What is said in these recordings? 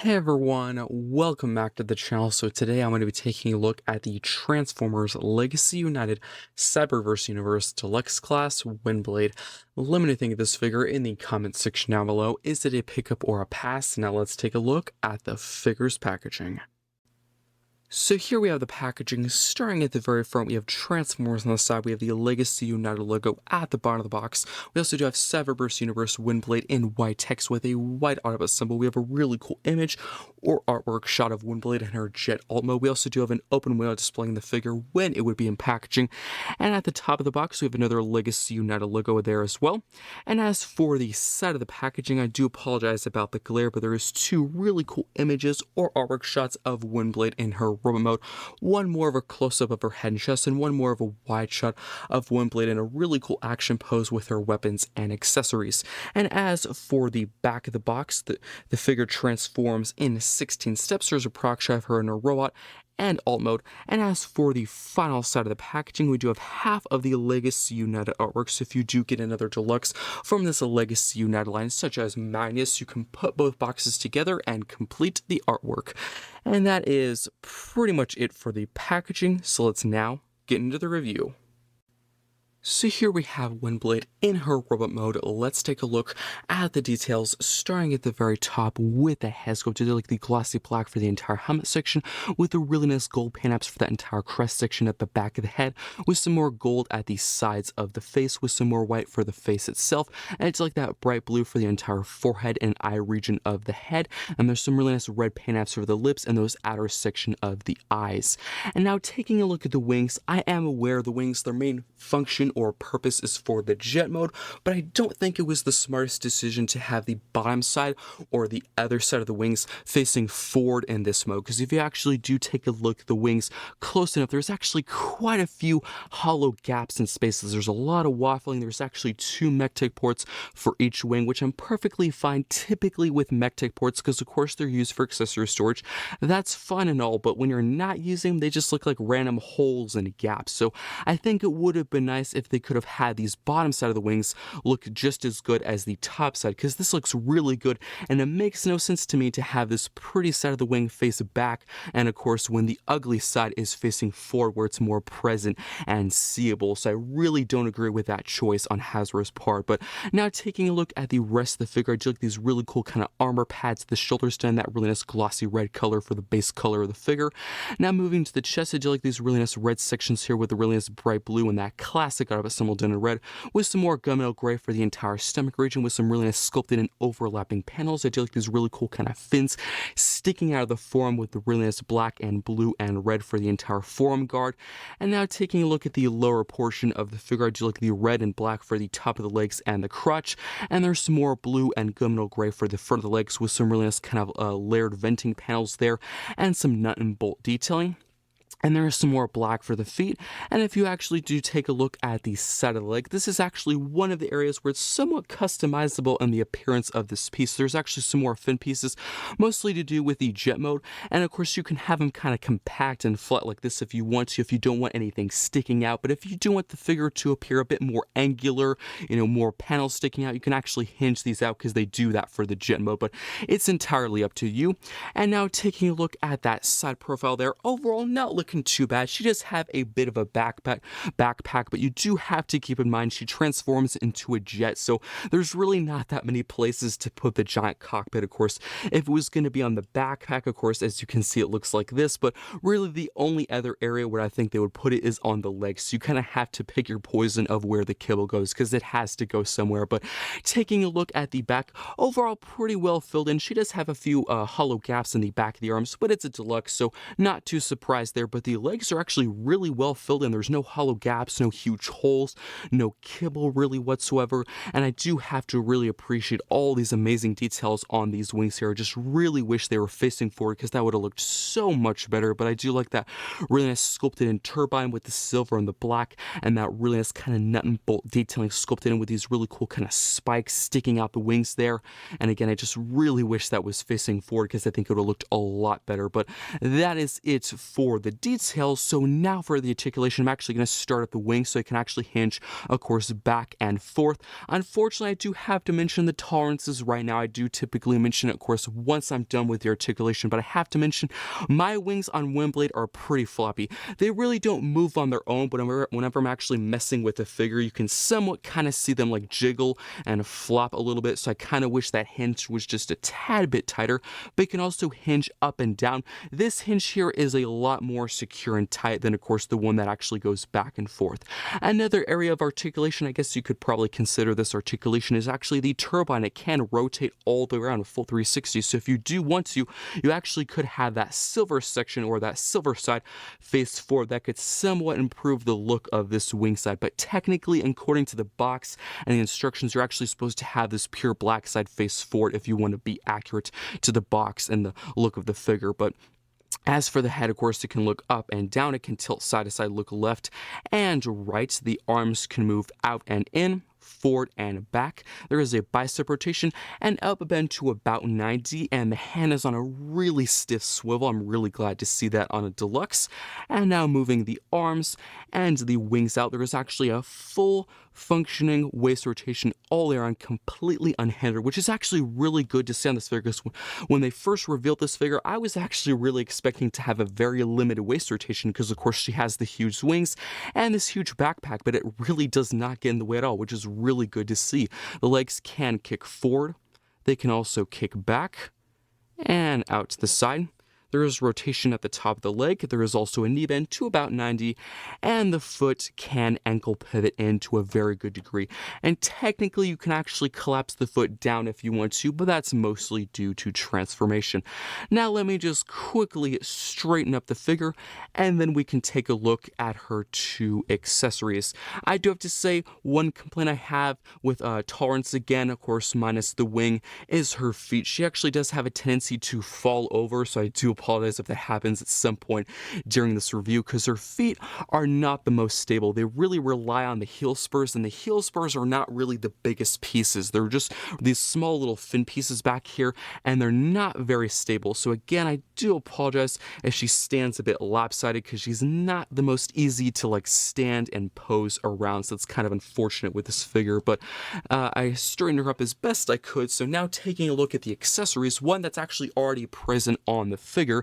Hey everyone, welcome back to the channel. So today I'm going to be taking a look at the Transformers Legacy United Cyberverse Universe Deluxe Class Windblade. Let me know what you think of this figure in the comment section down below. Is it a pickup or a pass? Now let's take a look at the figure's packaging. So here we have the packaging. Starting at the very front, we have Transformers on the side. We have the Legacy United logo at the bottom of the box. We also do have Cyberverse Universe Windblade in white text with a white Autobot symbol. We have a really cool image or artwork shot of Windblade in her jet alt mode. We also do have an open window displaying the figure when it would be in packaging. And at the top of the box, we have another Legacy United logo there as well. And as for the side of the packaging, I do apologize about the glare, but there is two really cool images or artwork shots of Windblade in her robot mode. One more of a close-up of her head and chest, and one more of a wide shot of Windblade in a really cool action pose with her weapons and accessories. And as for the back of the box, the figure transforms in 16 steps. There's a proc shot of her in a robot and alt mode. And as for the final side of the packaging, we do have half of the Legacy United artwork. So if you do get another deluxe from this Legacy United line, such as Magnus, you can put both boxes together and complete the artwork. And that is pretty much it for the packaging. So let's now get into the review. So here we have Windblade in her robot mode. Let's take a look at the details, starting at the very top with the head sculpt. You do like the glossy black for the entire helmet section, with the really nice gold paint-ups for that entire crest section at the back of the head, with some more gold at the sides of the face, with some more white for the face itself, and it's like that bright blue for the entire forehead and eye region of the head, and there's some really nice red paint-ups for the lips and those outer section of the eyes. And now taking a look at the wings, I am aware the wings, their main function or purpose is for the jet mode, but I don't think it was the smartest decision to have the bottom side or the other side of the wings facing forward in this mode, because if you actually do take a look at the wings close enough, there's actually quite a few hollow gaps and spaces. There's a lot of waffling. There's actually two mech-tech ports for each wing, which I'm perfectly fine typically with mech-tech ports, because of course they're used for accessory storage. That's fun and all, but when you're not using them, they just look like random holes and gaps. So I think it would have been nice if they could have had these bottom side of the wings look just as good as the top side, because this looks really good, and it makes no sense to me to have this pretty side of the wing face back, and of course when the ugly side is facing forward where it's more present and seeable. So I really don't agree with that choice on Hasbro's part. But now taking a look at the rest of the figure, I do like these really cool kind of armor pads. The shoulders done that really nice glossy red color for the base color of the figure. Now moving to the chest, I do like these really nice red sections here with the really nice bright blue and that classic Autobot symbol done in red, with some more gunmetal gray for the entire stomach region, with some really nice sculpted and overlapping panels. I do like these really cool kind of fins sticking out of the forearm with the really nice black and blue and red for the entire forearm guard. And now taking a look at the lower portion of the figure, I do like the red and black for the top of the legs and the crotch, and there's some more blue and gunmetal gray for the front of the legs, with some really nice kind of layered venting panels there and some nut and bolt detailing. And there is some more black for the feet. And if you actually do take a look at the side of the leg, this is actually one of the areas where it's somewhat customizable in the appearance of this piece. There's actually some more fin pieces, mostly to do with the jet mode. And of course, you can have them kind of compact and flat like this if you want to, if you don't want anything sticking out. But if you do want the figure to appear a bit more angular, more panels sticking out, you can actually hinge these out, because they do that for the jet mode. But it's entirely up to you. And now taking a look at that side profile there, overall not looking too bad. She does have a bit of a backpack, but you do have to keep in mind she transforms into a jet, so there's really not that many places to put the giant cockpit. Of course, if it was going to be on the backpack, of course, as you can see, it looks like this, but really the only other area where I think they would put it is on the legs. So you kind of have to pick your poison of where the kibble goes, because it has to go somewhere. But taking a look at the back, overall pretty well filled in. She does have a few hollow gaps in the back of the arms, but it's a deluxe, so not too surprised there. But the legs are actually really well filled in. There's no hollow gaps, no huge holes, no kibble really whatsoever. And I do have to really appreciate all these amazing details on these wings here. I just really wish they were facing forward, because that would have looked so much better. But I do like that really nice sculpted in turbine with the silver and the black, and that really nice kind of nut and bolt detailing sculpted in with these really cool kind of spikes sticking out the wings there. And again, I just really wish that was facing forward, because I think it would have looked a lot better. But that is it for the details. So now for the articulation, I'm actually going to start at the wing so it can actually hinge, of course, back and forth. Unfortunately, I do have to mention the tolerances right now. I do typically mention it, of course, once I'm done with the articulation, but I have to mention my wings on Windblade are pretty floppy. They really don't move on their own, but whenever I'm actually messing with the figure, you can somewhat kind of see them like jiggle and flop a little bit. So I kind of wish that hinge was just a tad bit tighter, but it can also hinge up and down. This hinge here is a lot more secure and tight than, of course, the one that actually goes back and forth. Another area of articulation, I guess you could probably consider this articulation, is actually the turbine. It can rotate all the way around a full 360. So if you do want to, you actually could have that silver section or that silver side face forward. That could somewhat improve the look of this wing side. But technically, according to the box and the instructions, you're actually supposed to have this pure black side face forward if you want to be accurate to the box and the look of the figure. But as for the head, of course, it can look up and down. It can tilt side to side, look left and right. The arms can move out and in, forward and back. There is a bicep rotation and up bend to about 90, and the hand is on a really stiff swivel. I'm really glad to see that on a Deluxe. And now moving the arms and the wings out, there is actually a full functioning waist rotation all the way around, completely unhindered, which is actually really good to see on this figure, because when they first revealed this figure, I was actually really expecting to have a very limited waist rotation because, of course, she has the huge wings and this huge backpack, but it really does not get in the way at all, which is really good to see. The legs can kick forward, they can also kick back and out to the side. There is rotation at the top of the leg. There is also a knee bend to about 90, and the foot can ankle pivot in to a very good degree. And technically, you can actually collapse the foot down if you want to, but that's mostly due to transformation. Now, let me just quickly straighten up the figure, and then we can take a look at her two accessories. I do have to say, one complaint I have with tolerance, again, of course, minus the wing, is her feet. She actually does have a tendency to fall over, so I do apologize if that happens at some point during this review, because her feet are not the most stable. They really rely on the heel spurs, and the heel spurs are not really the biggest pieces. They're just these small little fin pieces back here, and they're not very stable. So again, I do apologize if she stands a bit lopsided, because she's not the most easy to like stand and pose around. So it's kind of unfortunate with this figure, but I straightened her up as best I could. So now taking a look at the accessories, one that's actually already present on the figure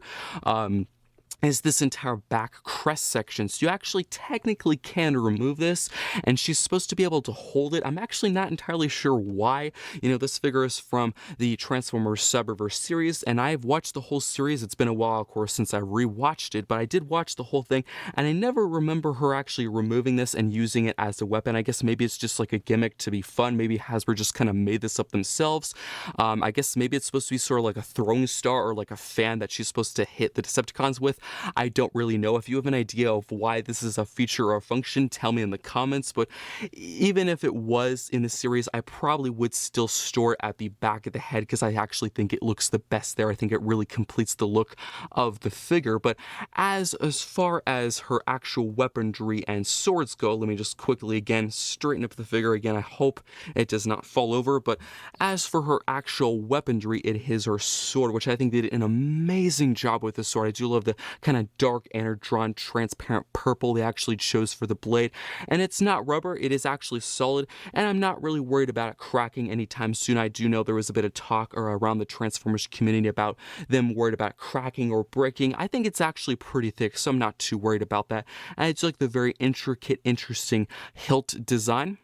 is this entire back crest section. So you actually technically can remove this, and she's supposed to be able to hold it. I'm actually not entirely sure why. You know, this figure is from the Transformers Cyberverse series, and I've watched the whole series. It's been a while, of course, since I rewatched it, but I did watch the whole thing, and I never remember her actually removing this and using it as a weapon. I guess maybe it's just like a gimmick to be fun. Maybe Hasbro just kind of made this up themselves. I guess maybe it's supposed to be sort of like a throwing star or like a fan that she's supposed to hit the Decepticons with. I don't really know. If you have an idea of why this is a feature or a function, tell me in the comments. But even if it was in the series, I probably would still store it at the back of the head, because I actually think it looks the best there. I think it really completes the look of the figure. But as far as her actual weaponry and swords go, let me just quickly again straighten up the figure. Again, I hope it does not fall over. But as for her actual weaponry, it is her sword, which I think did an amazing job with the sword. I do love the kind of dark anodron transparent purple they actually chose for the blade, and it's not rubber, it is actually solid, and I'm not really worried about it cracking anytime soon. I do know there was a bit of talk around the Transformers community about them worried about cracking or breaking. I think it's actually pretty thick, so I'm not too worried about that. And it's like the very intricate, interesting hilt design.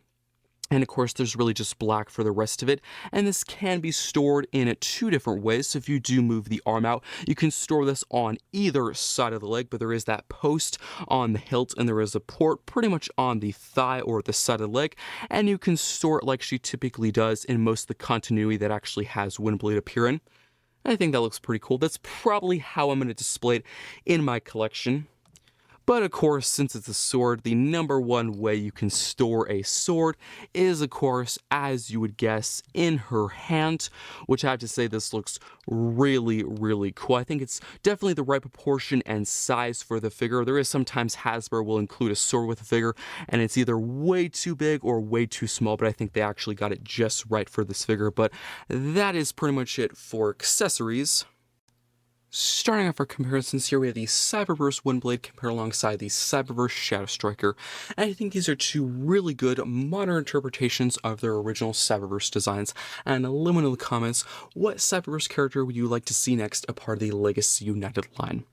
And of course, there's really just black for the rest of it. And this can be stored in two different ways. So if you do move the arm out, you can store this on either side of the leg, but there is that post on the hilt, and there is a port pretty much on the thigh or the side of the leg. And you can store it like she typically does in most of the continuity that actually has Windblade appear in. I think that looks pretty cool. That's probably how I'm going to display it in my collection. But of course, since it's a sword, the number one way you can store a sword is, of course, as you would guess, in her hand, which I have to say this looks really, really cool. I think it's definitely the right proportion and size for the figure. There is sometimes Hasbro will include a sword with a figure, and it's either way too big or way too small, but I think they actually got it just right for this figure. But that is pretty much it for accessories. Starting off our comparisons here, we have the Cyberverse Windblade compared alongside the Cyberverse Shadow Striker, and I think these are two really good modern interpretations of their original Cyberverse designs. And let me know in the comments, what Cyberverse character would you like to see next a part of the Legacy United line?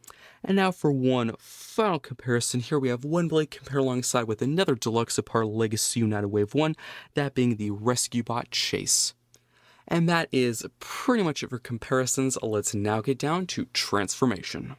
And now for one final comparison, here we have Windblade compared alongside with another Deluxe of part Legacy United Wave 1, that being the Rescue Bot Chase. And that is pretty much it for comparisons. Let's now get down to transformation.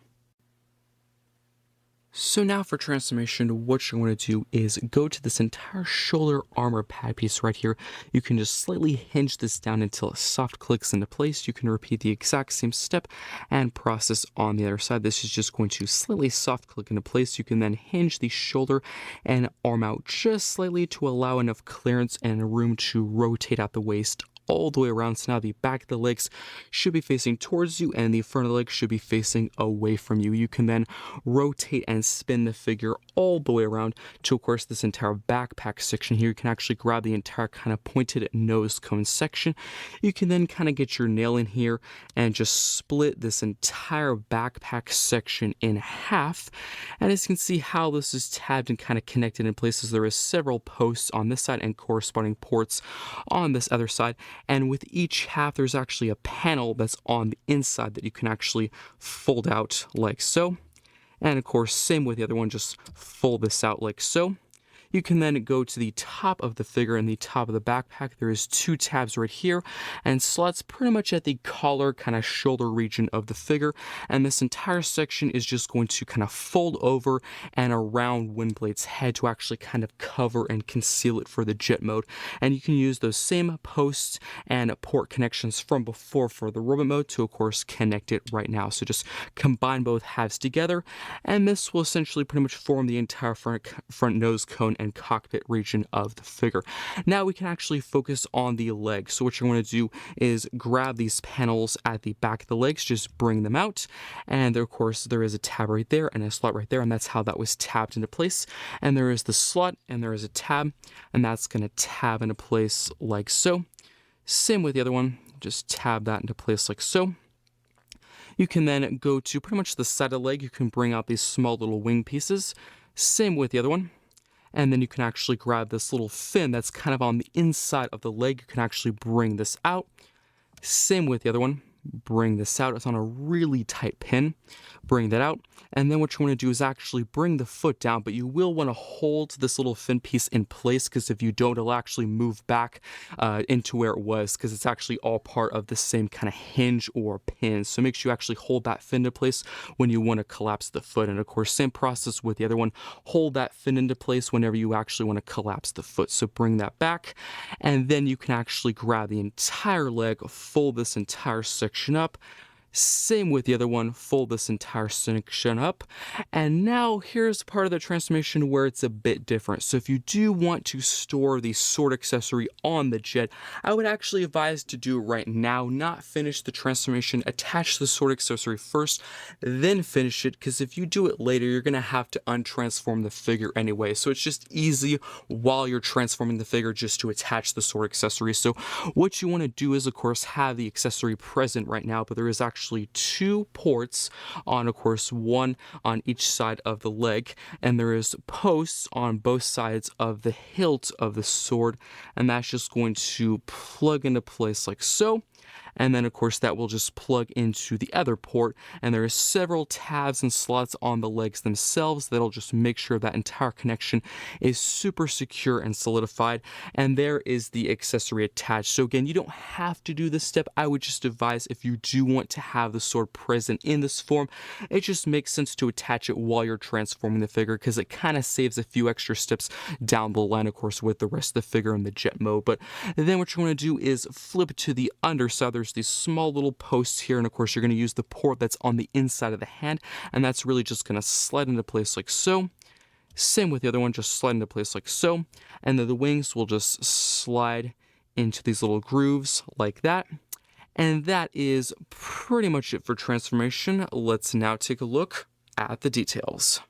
So now for transformation, what you're going to do is go to this entire shoulder armor pad piece right here. You can just slightly hinge this down until it soft clicks into place. You can repeat the exact same step and process on the other side. This is just going to slightly soft click into place. You can then hinge the shoulder and arm out just slightly to allow enough clearance and room to rotate out the waist all the way around. So now the back of the legs should be facing towards you and the front of the legs should be facing away from you. You can then rotate and spin the figure all the way around to, of course, this entire backpack section here. You can actually grab the entire kind of pointed nose cone section. You can then kind of get your nail in here and just split this entire backpack section in half. And as you can see how this is tabbed and kind of connected in places, there is several posts on this side and corresponding ports on this other side. And with each half, there's actually a panel that's on the inside that you can actually fold out like so. And of course, same with the other one, just fold this out like so. You can then go to the top of the figure and the top of the backpack. There is two tabs right here and slots pretty much at the collar kind of shoulder region of the figure. And this entire section is just going to kind of fold over and around Windblade's head to actually kind of cover and conceal it for the jet mode. And you can use those same posts and port connections from before for the robot mode to, of course, connect it right now. So just combine both halves together, and this will essentially pretty much form the entire front nose cone and cockpit region of the figure. Now we can actually focus on the legs. So what you're going to do is grab these panels at the back of the legs, just bring them out, and there, of course, there is a tab right there and a slot right there, and that's how that was tabbed into place. And there is the slot and there is a tab, and that's going to tab into place like so. Same with the other one, just tab that into place like so. You can then go to pretty much the side of the leg. You can bring out these small little wing pieces. Same with the other one. And then you can actually grab this little fin that's kind of on the inside of the leg. You can actually bring this out. Same with the other one. Bring this out. It's on a really tight pin. Bring that out. And then what you want to do is actually bring the foot down, but you will want to hold this little fin piece in place, because if you don't, it'll actually move back into where it was, because it's actually all part of the same kind of hinge or pin. So make sure you actually hold that fin into place when you want to collapse the foot. And of course, same process with the other one. Hold that fin into place whenever you actually want to collapse the foot. So bring that back, and then you can actually grab the entire leg, fold this entire section up. Same with the other one, fold this entire section up. And now here's part of the transformation where it's a bit different. So if you do want to store the sword accessory on the jet, I would actually advise to do it right now, not finish the transformation, attach the sword accessory first, then finish it, because if you do it later, you're going to have to untransform the figure anyway. So it's just easy while you're transforming the figure just to attach the sword accessory. So what you want to do is, of course, have the accessory present right now, but there is actually two ports on, of course, one on each side of the leg, and there is posts on both sides of the hilt of the sword, and that's just going to plug into place like so. And then, of course, that will just plug into the other port. And there are several tabs and slots on the legs themselves that'll just make sure that entire connection is super secure and solidified. And there is the accessory attached. So again, you don't have to do this step. I would just advise, if you do want to have the sword present in this form, it just makes sense to attach it while you're transforming the figure, because it kind of saves a few extra steps down the line, of course, with the rest of the figure in the jet mode. But then what you want to do is flip to the underside. There's these small little posts here, and of course you're going to use the port that's on the inside of the hand, and that's really just going to slide into place like so. Same with the other one, just slide into place like so, and then the wings will just slide into these little grooves like that. And that is pretty much it for transformation. Let's now take a look at the details.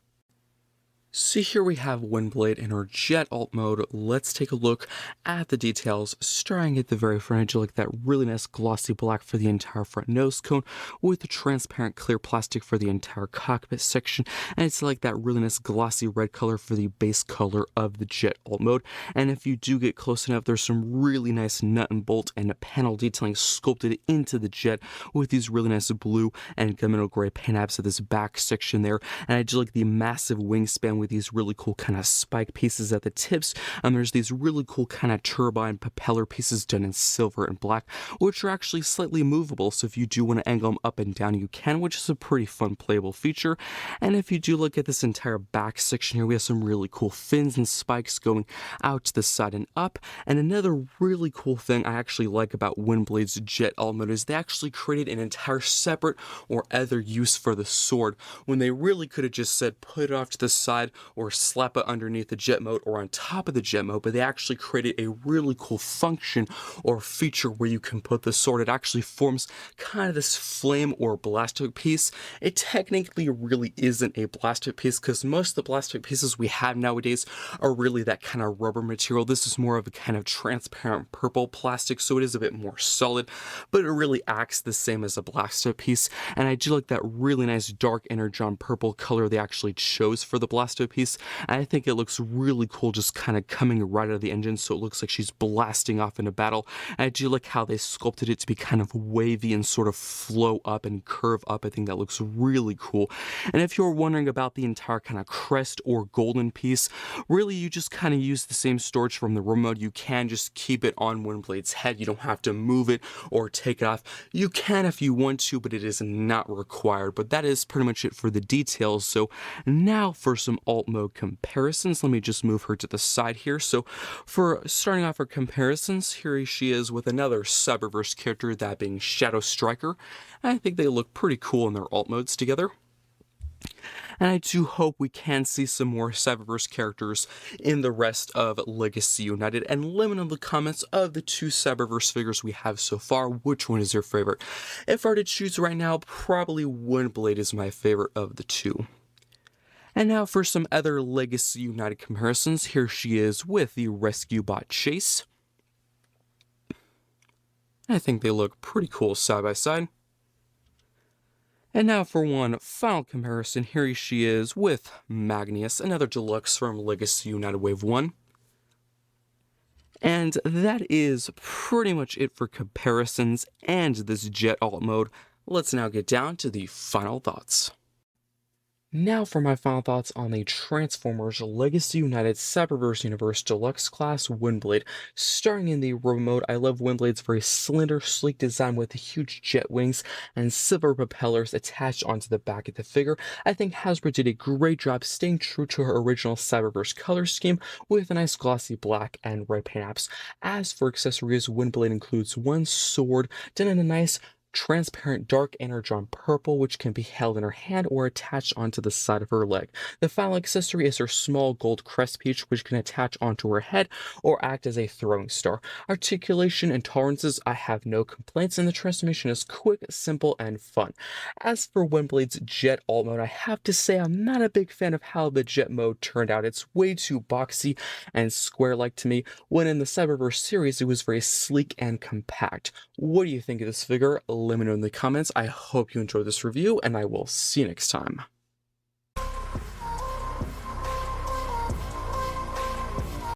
So here we have Windblade in our jet alt mode. Let's take a look at the details. Starting at the very front edge, like that really nice glossy black for the entire front nose cone with the transparent clear plastic for the entire cockpit section. And it's like that really nice glossy red color for the base color of the jet alt mode. And if you do get close enough, there's some really nice nut and bolt and panel detailing sculpted into the jet with these really nice blue and gunmetal gray paint apps at this back section there. And I do like the massive wingspan with these really cool kind of spike pieces at the tips. And there's these really cool kind of turbine propeller pieces done in silver and black, which are actually slightly movable. So if you do want to angle them up and down, you can, which is a pretty fun playable feature. And if you do look at this entire back section here, we have some really cool fins and spikes going out to the side and up. And another really cool thing I actually like about Windblade's jet alt mode is they actually created an entire separate or other use for the sword, when they really could have just said put it off to the side or slap it underneath the jet mode or on top of the jet mode. But they actually created a really cool function or feature where you can put the sword. It actually forms kind of this flame or plastic piece. It technically really isn't a plastic piece, because most of the plastic pieces we have nowadays are really that kind of rubber material. This is more of a kind of transparent purple plastic, so it is a bit more solid, but it really acts the same as a plastic piece. And I do like that really nice dark energon purple color they actually chose for the blasto piece. And I think it looks really cool just kind of coming right out of the engine, so it looks like she's blasting off into battle. And I do like how they sculpted it to be kind of wavy and sort of flow up and curve up. I think that looks really cool. And if you're wondering about the entire kind of crest or golden piece, really you just kind of use the same storage from the remote. You can just keep it on Windblade's head. You don't have to move it or take it off. You can if you want to, but it is not required. But that is pretty much it for the details. So now for some alt mode comparisons. Let me just move her to the side here. So for starting off our comparisons, here she is with another Cyberverse character, that being Shadow Striker. I think they look pretty cool in their alt modes together. And I do hope we can see some more Cyberverse characters in the rest of Legacy United. And let me know in the comments, of the two Cyberverse figures we have so far, which one is your favorite? If I were to choose right now, probably Windblade is my favorite of the two. And now for some other Legacy United comparisons. Here she is with the Rescue Bot Chase. I think they look pretty cool side by side. And now for one final comparison, here she is with Magnus, another deluxe from Legacy United Wave 1. And that is pretty much it for comparisons and this jet alt mode. Let's now get down to the final thoughts. Now for my final thoughts on the Transformers Legacy United Cyberverse Universe Deluxe Class Windblade. Starting in the remote, I love Windblade's very slender, sleek design with huge jet wings and silver propellers attached onto the back of the figure. I think Hasbro did a great job staying true to her original Cyberverse color scheme with a nice glossy black and red paint apps. As for accessories, Windblade includes one sword done in a nice transparent dark energon purple, which can be held in her hand or attached onto the side of her leg. The final accessory is her small gold crest piece, which can attach onto her head or act as a throwing star. Articulation and tolerances, I have no complaints, and the transformation is quick, simple, and fun. As for Windblade's jet alt mode, I have to say I'm not a big fan of how the jet mode turned out. It's way too boxy and square-like to me, when in the Cyberverse series it was very sleek and compact. What do you think of this figure? Let me know in the comments. I hope you enjoyed this review, and I will see you next time.